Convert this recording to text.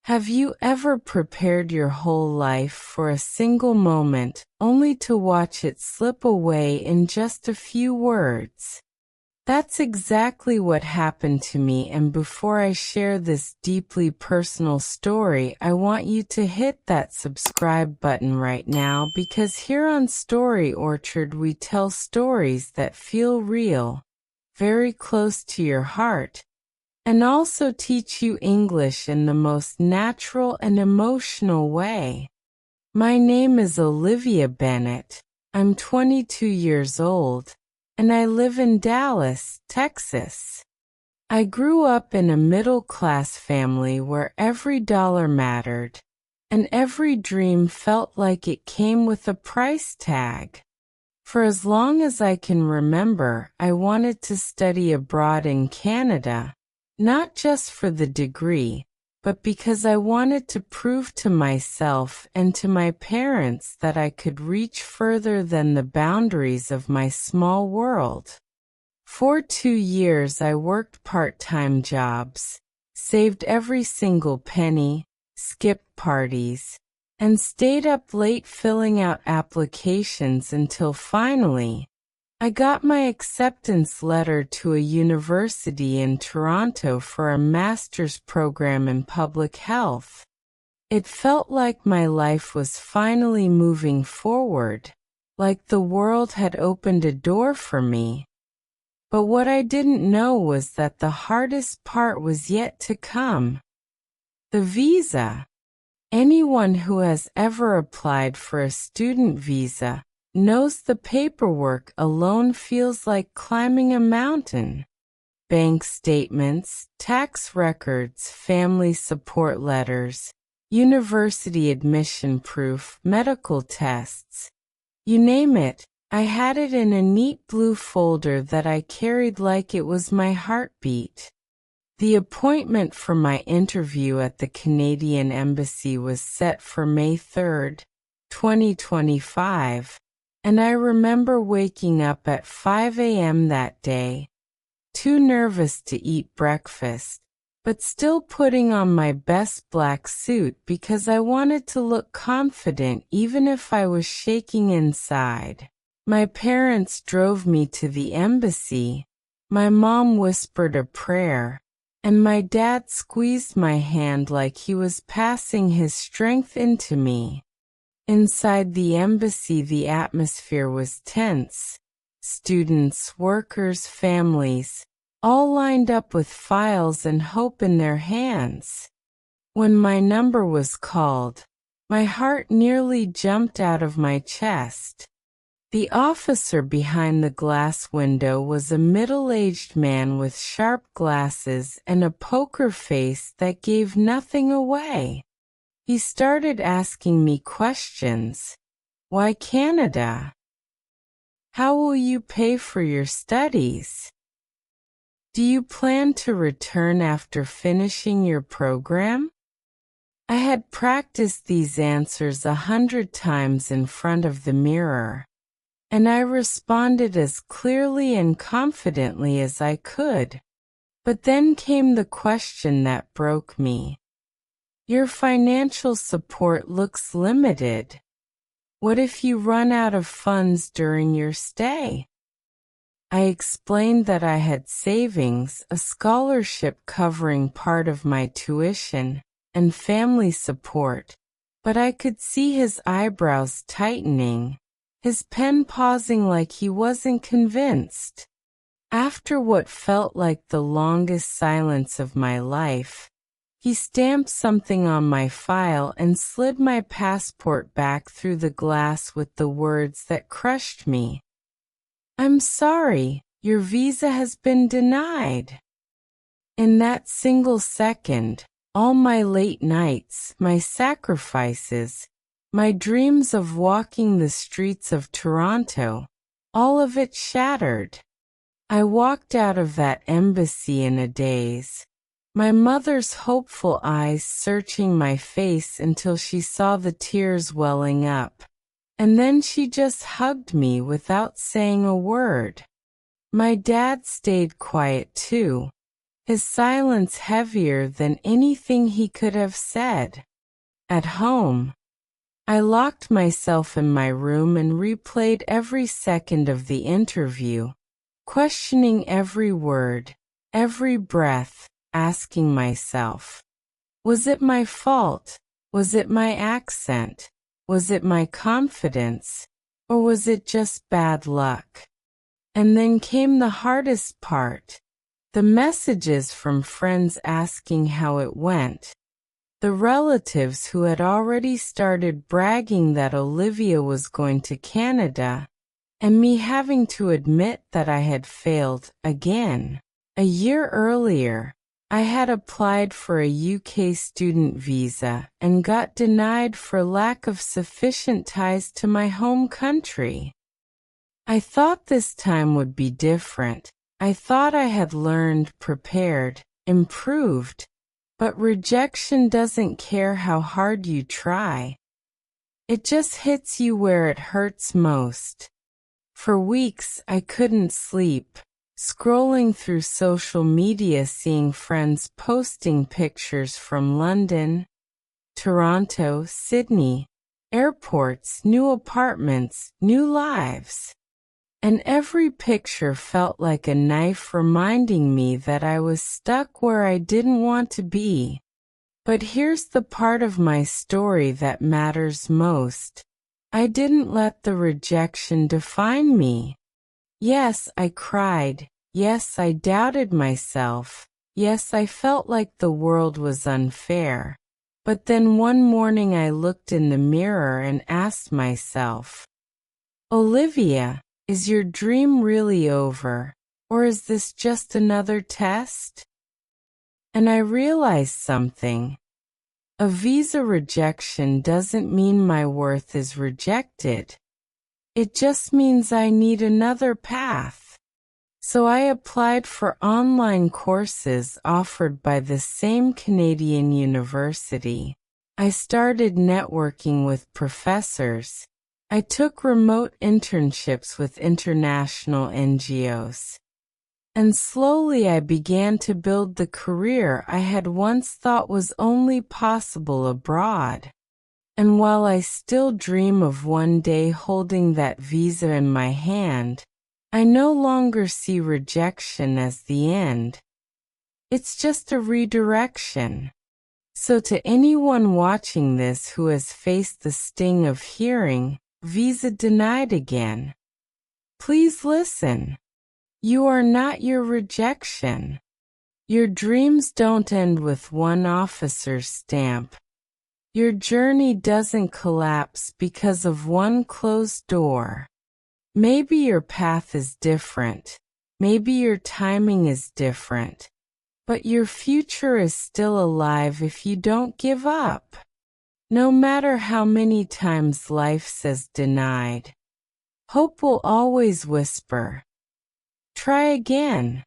Have you ever prepared your whole life for a single moment, only to watch it slip away in just a few words? That's exactly what happened to me, and before I share this deeply personal story, I want you to hit that subscribe button right now, because here on Story Orchard we tell stories that feel real, very close to your heart, and also teach you English in the most natural and emotional way. My name is Olivia Bennett. I'm 22 years old, and I live in Dallas, Texas. I grew up in a middle-class family where every dollar mattered, and every dream felt like it came with a price tag. For as long as I can remember, I wanted to study abroad in Canada, not just for the degree, but because I wanted to prove to myself and to my parents that I could reach further than the boundaries of my small world. For 2 years I worked part-time jobs, saved every single penny, skipped parties, and stayed up late filling out applications until finally, I got my acceptance letter to a university in Toronto for a master's program in public health. It felt like my life was finally moving forward, like the world had opened a door for me. But what I didn't know was that the hardest part was yet to come. The visa. Anyone who has ever applied for a student visa knows the paperwork alone feels like climbing a mountain. Bank statements, tax records, family support letters, university admission proof, medical tests. You name it, I had it in a neat blue folder that I carried like it was my heartbeat. The appointment for my interview at the Canadian Embassy was set for May 3, 2025. And I remember waking up at 5 a.m. that day, too nervous to eat breakfast, but still putting on my best black suit because I wanted to look confident even if I was shaking inside. My parents drove me to the embassy. My mom whispered a prayer, and my dad squeezed my hand like he was passing his strength into me. Inside the embassy, the atmosphere was tense. Students, workers, families, all lined up with files and hope in their hands. When my number was called, my heart nearly jumped out of my chest. The officer behind the glass window was a middle-aged man with sharp glasses and a poker face that gave nothing away. He started asking me questions. Why Canada? How will you pay for your studies? Do you plan to return after finishing your program? I had practiced these answers 100 times in front of the mirror, and I responded as clearly and confidently as I could. But then came the question that broke me. Your financial support looks limited. What if you run out of funds during your stay? I explained that I had savings, a scholarship covering part of my tuition, and family support, but I could see his eyebrows tightening, his pen pausing like he wasn't convinced. After what felt like the longest silence of my life, he stamped something on my file and slid my passport back through the glass with the words that crushed me. I'm sorry, your visa has been denied. In that single second, all my late nights, my sacrifices, my dreams of walking the streets of Toronto, all of it shattered. I walked out of that embassy in a daze, my mother's hopeful eyes searching my face until she saw the tears welling up. And then she just hugged me without saying a word. My dad stayed quiet too, his silence heavier than anything he could have said. At home, I locked myself in my room and replayed every second of the interview, questioning every word, every breath, asking myself, was it my fault? Was it my accent? Was it my confidence? Or was it just bad luck? And then came the hardest part, the messages from friends asking how it went. The relatives who had already started bragging that Olivia was going to Canada, and me having to admit that I had failed again. A year earlier, I had applied for a UK student visa and got denied for lack of sufficient ties to my home country. I thought this time would be different. I thought I had learned, prepared, improved. But rejection doesn't care how hard you try. It just hits you where it hurts most. For weeks I couldn't sleep, scrolling through social media seeing friends posting pictures from London, Toronto, Sydney, airports, new apartments, new lives. And every picture felt like a knife reminding me that I was stuck where I didn't want to be. But here's the part of my story that matters most. I didn't let the rejection define me. Yes, I cried. Yes, I doubted myself. Yes, I felt like the world was unfair. But then one morning I looked in the mirror and asked myself, Olivia, is your dream really over, or is this just another test? And I realized something. A visa rejection doesn't mean my worth is rejected. It just means I need another path. So I applied for online courses offered by the same Canadian university. I started networking with professors. I took remote internships with international NGOs. And slowly I began to build the career I had once thought was only possible abroad. And while I still dream of one day holding that visa in my hand, I no longer see rejection as the end. It's just a redirection. So to anyone watching this who has faced the sting of hearing, visa denied again, please listen. You are not your rejection. Your dreams don't end with one officer's stamp. Your journey doesn't collapse because of one closed door. Maybe your path is different. Maybe your timing is different. But your future is still alive if you don't give up. No matter how many times life says denied, hope will always whisper, try again.